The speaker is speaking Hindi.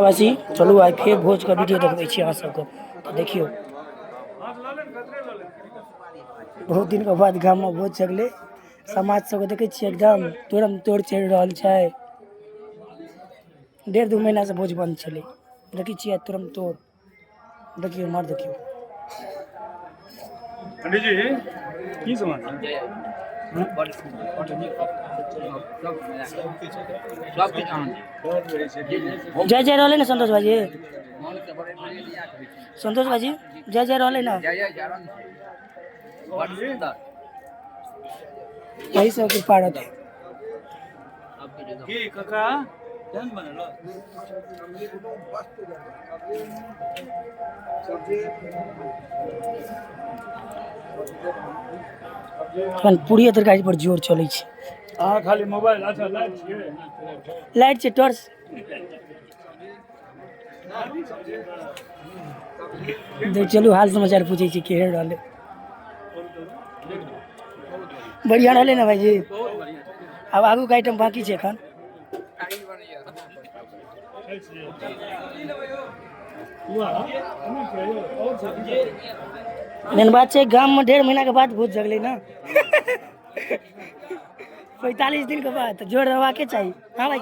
वासी चलू आइ फिर भोज का वीडियो देखबै छी अहाँ सबके तो देखियो बहुत दिन के बाद गाम में भोज चलले समाज सबके देखे छी एकदम तुरंत तोड़ चढ़ि रहल छै 1.5-2 महीना से भोज बंद चले देखी छी तुरंत तोड़ देखियो मार देखियो पंडित जी की समाचार जय जय रहले ना संतोष भाजी जय जय रहले ना यही सब कृपा रहते की काका केहन बनल अपन पूरी तरकारी पर जोर चलै छै अहाँ खाली मोबाइल अच्छा लाइट छियै लाइट छै टॉर्च देख चलू हाल समाचार पूछे छी केहन रहले बढ़िया रहले ना भाईजी अब आगू का आइटम बाकी छै एखन मेन बात छै गाम में 1.5 महीना के बाद भोज जगले ना 45 दिन के बाद जोर रहवा के चाहिए हाँ भाई